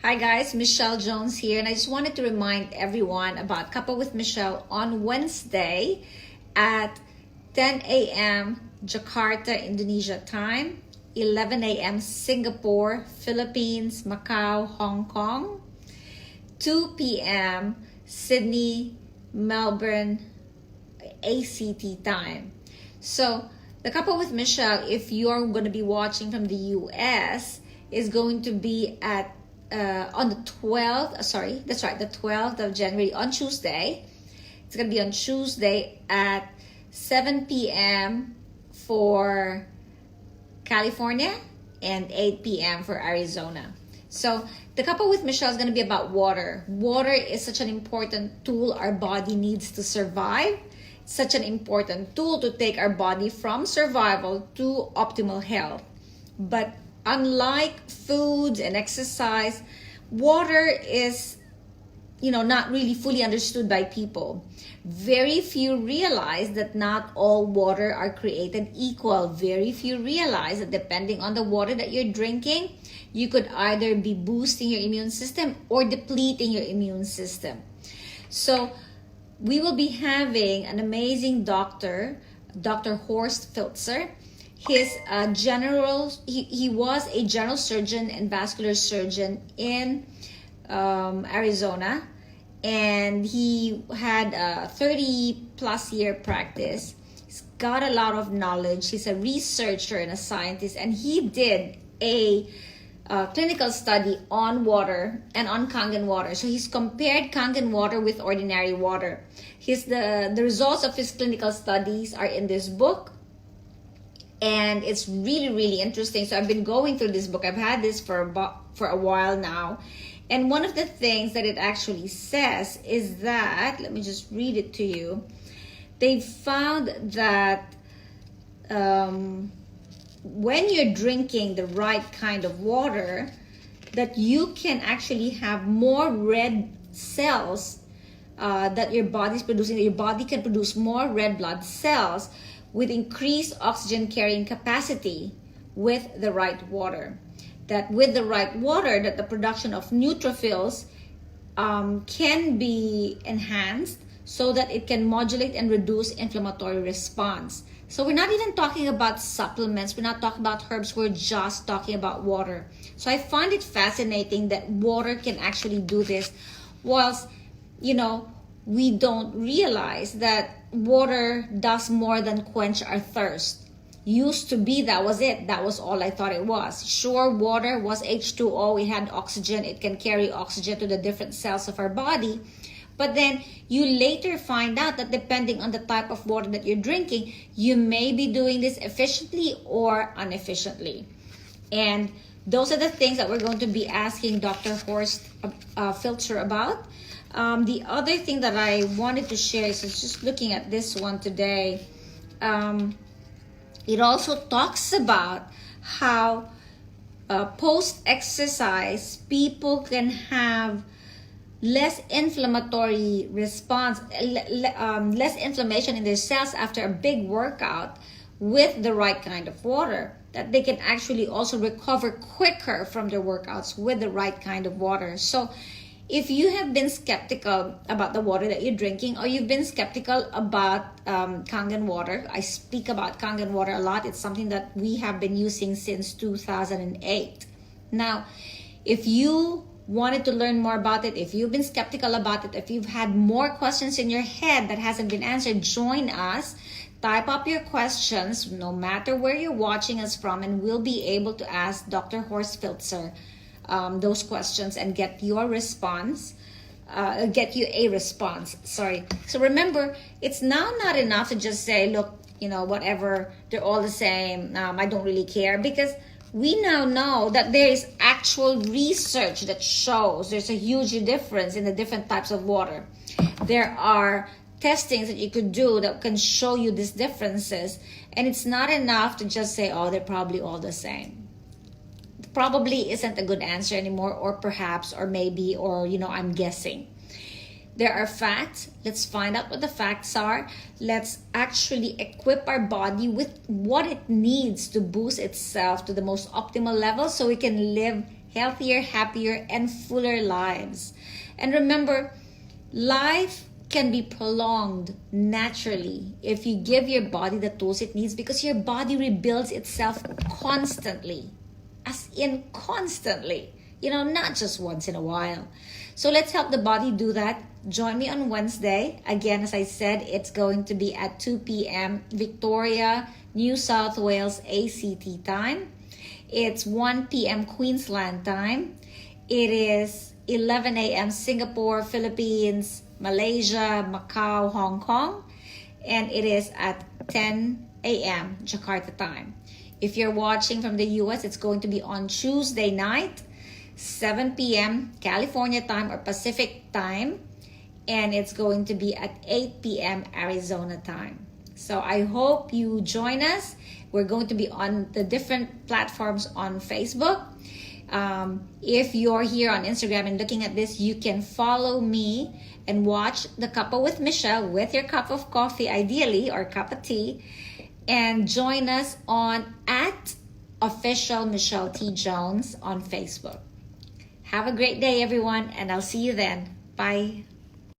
Hi guys, Michelle Jones here, and I just wanted to remind everyone about Cuppa with Michelle on Wednesday at 10 a.m. Jakarta, Indonesia time, 11 a.m. Singapore, Philippines, Macau, Hong Kong, 2 p.m. Sydney, Melbourne, ACT time. So the Cuppa with Michelle, if you're going to be watching from the US, is going to be at on the 12th, the 12th of January, on Tuesday. It's going to be on Tuesday at 7 p.m. for California and 8 p.m. for Arizona. So the Cuppa with Michelle is going to be about water. Water is such an important tool our body needs to survive. It's such an important tool to take our body from survival to optimal health. But unlike foods and exercise, water is, not really fully understood by people. Very few realize that not all water are created equal. Very few realize that depending on the water that you're drinking, you could either be boosting your immune system or depleting your immune system. So we will be having an amazing doctor, Dr. Horst Filtzer. He was a general surgeon and vascular surgeon in Arizona, and he had a 30 plus year practice. He's got a lot of knowledge. He's a researcher and a scientist, and he did a clinical study on water and on Kangen water. So he's compared Kangen water with ordinary water. The results of his clinical studies are in this book. And it's really, really interesting. So I've been going through this book. I've had this for a while now. And one of the things that it actually says is that, let me just read it to you. They found that when you're drinking the right kind of water, that you can actually have more red cells that your body's producing. Your body can produce more red blood cells with increased oxygen carrying capacity with the right water. That with the right water, that the production of neutrophils can be enhanced so that it can modulate and reduce inflammatory response. So we're not even talking about supplements, we're not talking about herbs, we're just talking about water. So I find it fascinating that water can actually do this, whilst, we don't realize that water does more than quench our thirst. Used to be, that was it. That was all I thought it was. Sure, water was H2O. It had oxygen. It can carry oxygen to the different cells of our body. But then you later find out that depending on the type of water that you're drinking, you may be doing this efficiently or inefficiently. And those are the things that we're going to be asking Dr. Horst Filtzer about. The other thing that I wanted to share is just looking at this one today. It also talks about how post-exercise people can have less inflammatory response, less inflammation in their cells after a big workout with the right kind of water. That they can actually also recover quicker from their workouts with the right kind of water. So if you have been skeptical about the water that you're drinking, or you've been skeptical about Kangen water, I speak about Kangen water a lot. It's something that we have been using since 2008. Now, if you wanted to learn more about it, if you've been skeptical about it, if you've had more questions in your head that hasn't been answered, join us. Type up your questions, no matter where you're watching us from, and we'll be able to ask Dr. Horst Filtzer those questions and get you a response. So remember, it's now not enough to just say, look, whatever, they're all the same. I don't really care, because we now know that there is actual research that shows there's a huge difference in the different types of water. There are testings that you could do that can show you these differences, and it's not enough to just say, oh, they're probably all the same. Probably isn't a good answer anymore, or perhaps, or maybe, or I'm guessing. There are facts. Let's find out what the facts are. Let's actually equip our body with what it needs to boost itself to the most optimal level so we can live healthier, happier, and fuller lives. And remember, life can be prolonged naturally if you give your body the tools it needs, because your body rebuilds itself constantly. As in constantly. Not just once in a while. So let's help the body do that. Join me on Wednesday. Again, as I said, it's going to be at 2 p.m. Victoria, New South Wales, ACT time. It's 1 p.m. Queensland time. It is 11 a.m. Singapore, Philippines, Malaysia, Macau, Hong Kong. And it is at 10 a.m. Jakarta time. If you're watching from the US, it's going to be on Tuesday night, 7 p.m. California time or Pacific time. And it's going to be at 8 p.m. Arizona time. So I hope you join us. We're going to be on the different platforms on Facebook. If you're here on Instagram and looking at this, you can follow me and watch the Cuppa with Michelle with your cup of coffee, ideally, or cup of tea. And join us on @official Michelle T. Jones on Facebook. Have a great day, everyone, and I'll see you then. Bye.